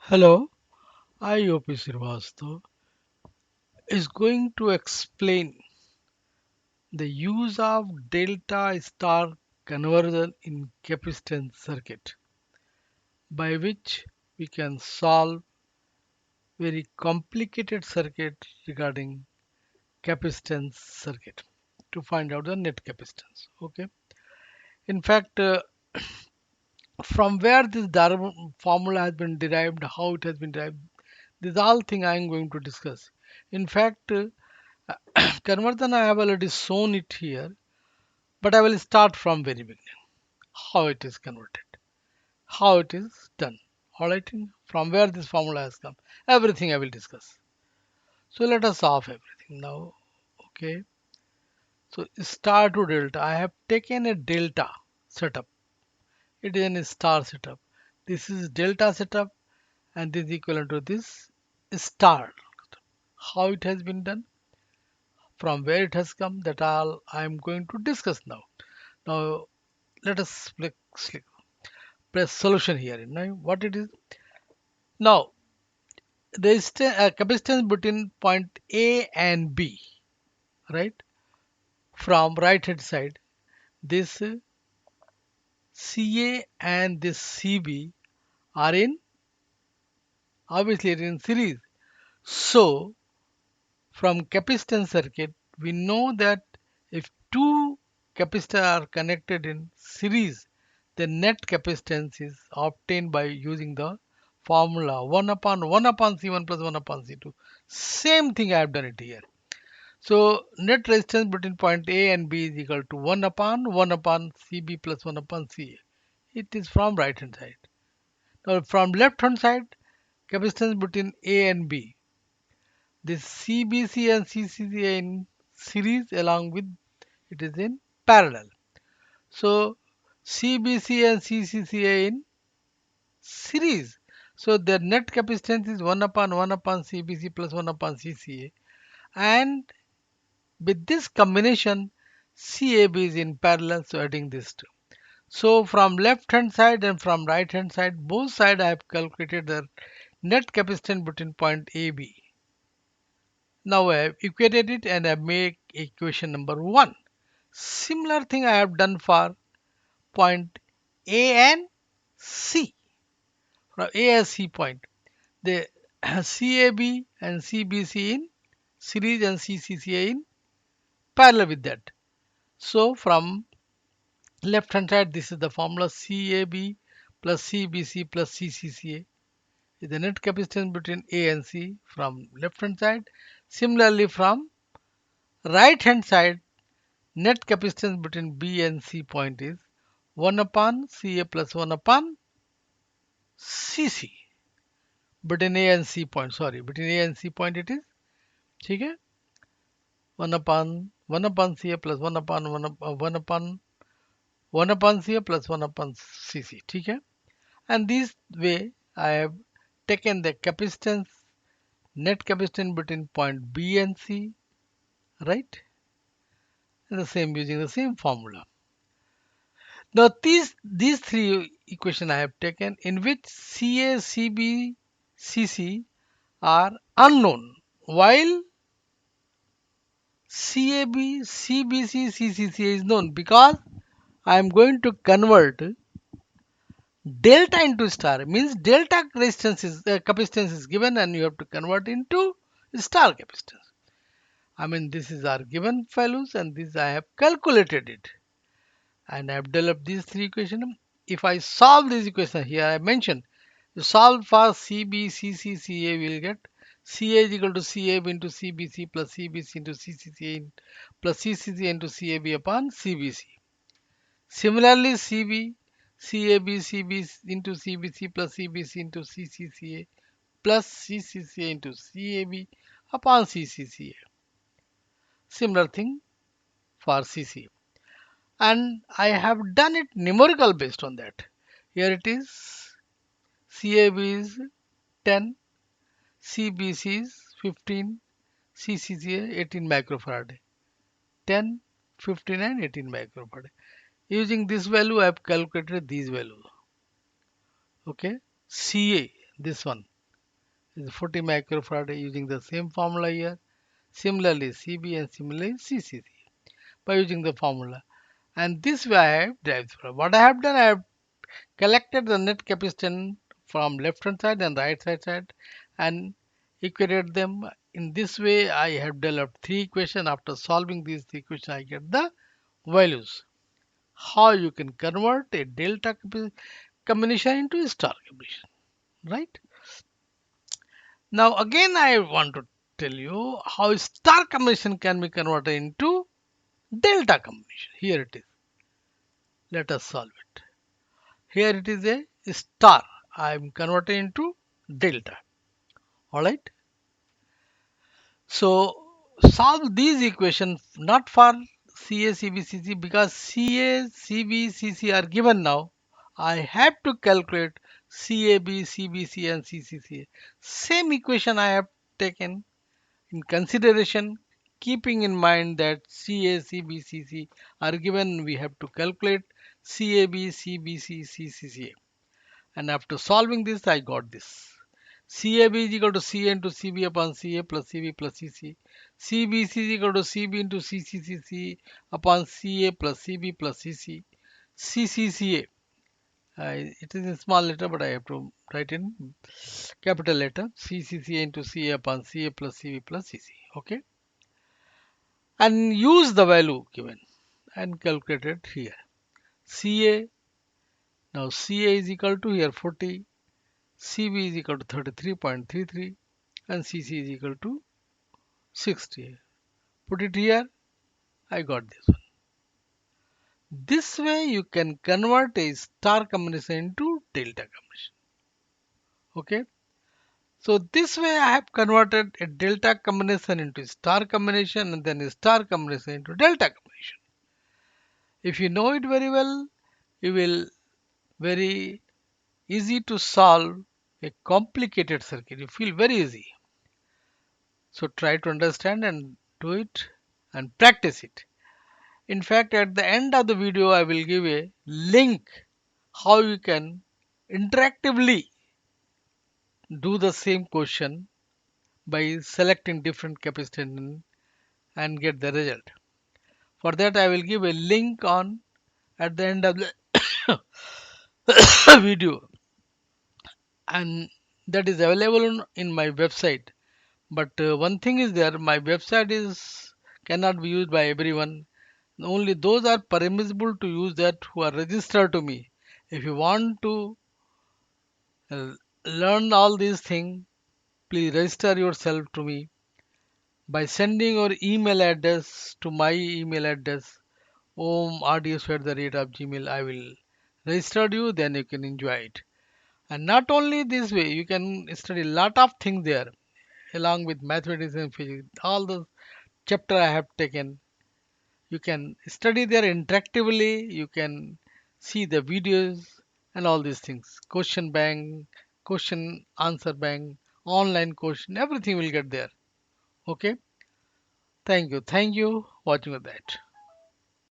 Hello, I OP Srivastava is going to explain the use of delta star conversion in capacitance circuit, by which we can solve very complicated circuit regarding capacitance circuit to find out the net capacitance. Okay. In fact, from where this formula has been derived, how it has been derived, these all thing I am going to discuss. In fact, conversion I have already shown it here, but I will start from very beginning. How it is converted, how it is done. Alright, from where this formula has come. Everything I will discuss. So let us off everything now. Okay. So star to delta. I have taken a delta setup. It is a star setup. This is delta setup and this is equivalent to this star. How it has been done, from where it has come, that all I am going to discuss now. Now let us press solution here. Now what it is? Now there is a capacitance between point A and B, right? From right hand side, this CA and this CB are in obviously in series. So from capacitance circuit, we know that if two capacitors are connected in series, the net capacitance is obtained by using the formula 1 upon C1 plus 1 upon C2. Same thing I have done it here. So net resistance between point A and B is equal to 1 upon CB plus 1 upon CA. It is from right hand side. Now from left hand side, capacitance between A and B. This CBC and CCC are in series, along with it is in parallel. So CBC and CCC are in series. So their net capacitance is 1 upon CBC plus 1 upon CCA. And with this combination, CAB is in parallel, so adding this two. So from left hand side and from right hand side, both sides I have calculated the net capacitance between point AB. Now I have equated it and I make equation number 1. Similar thing I have done for point A and C. From A and C point, the CAB and CBC in series and CCCA in parallel with that. So from left hand side, this is the formula CAB plus CBC plus CCCA is the net capacitance between A and C from left hand side. Similarly, from right hand side, net capacitance between B and C point is 1 upon CA plus 1 upon CC. Between A and C point, sorry, between A and C point it is, ठीक है, 1 upon CA plus 1 upon CA plus 1 upon CC, ठीक है. And this way I have taken the capacitance, net capacitance between point B and C, right? And the same using the same formula. Now these three equation I have taken, in which CA, CB, CC are unknown, while CAB, CBC, CCC is known, because I am going to convert delta into star. Means delta resistance is capacitance is given and you have to convert into star capacitance. I mean, this is our given values and this I have calculated it and I have developed these three equations. If I solve this equation here, I mentioned you solve for CB, CC, CA, we will get CA is equal to CAB into CBC plus CBC into CCCA plus CCC into CAB upon CBC. Similarly, CB, CAB, CB into CBC plus CBC into CCCA plus CCCA into CAB upon CCCA. Similar thing for CCA. And I have done it numerical based on that. Here it is, CAB is 10, CBC is 15, CCCA 18 microfarad. 10, 15 and 18 microfarad. Using this value, I have calculated these values. Okay, CA, this one. is 40 microfarad using the same formula here. Similarly, CB and similarly CCC by using the formula. And this way I have derived from. What I have done, I have collected the net capacitance from left hand side and right side and equated them. In this way, I have developed three equations. After solving these three equations, I get the values. How you can convert a combination into a star combination, right? Now again, I want to tell you how star combination can be converted into delta combination. Here it is. Let us solve it. Here it is a star. I am converting into delta. Alright. So solve these equations not for CA, CB, CC because CA, CB, CC are given now. I have to calculate CAB, CBC and CCCA. Same equation I have taken in consideration, keeping in mind that CA, CB, CC are given. We have to calculate CAB, CBC, CCCA. And after solving this, I got this. CAB is equal to CA into CB upon CA plus CB plus CC. CBC is equal to CB into CCCC upon CA plus CB plus CC. CCCA. It is in small letter, but I have to write in capital letter. CCCA into CA upon CA plus CB plus CC. Okay. And use the value given and calculate it here. CA. Now CA is equal to here 40. CB is equal to 33.33 and CC is equal to 60. Put it here, I got this one. This way you can convert a star combination into delta combination. Okay. So this way I have converted a delta combination into star combination and then a star combination into delta combination. If you know it very well, you will very easy to solve a complicated circuit. You feel very easy. So try to understand and do it and practice it. In fact, at the end of the video, I will give a link how you can interactively do the same question by selecting different capacitance and get the result. For that, I will give a link on at the end of the video, and that is available in my website. But one thing is there, my website is cannot be used by everyone. Only those are permissible to use that who are registered to me. If you want to uh, learn all these things, please register yourself to me by sending your email address to my email address omrds@gmail. I will register you, then you can enjoy it. And not only this way, you can study lot of things there along with mathematics and physics. All the chapter I have taken, you can study there interactively. You can see the videos and all these things. Question bank, question answer bank, online question, everything will get there. Okay. Thank you. Thank you. Watching with that.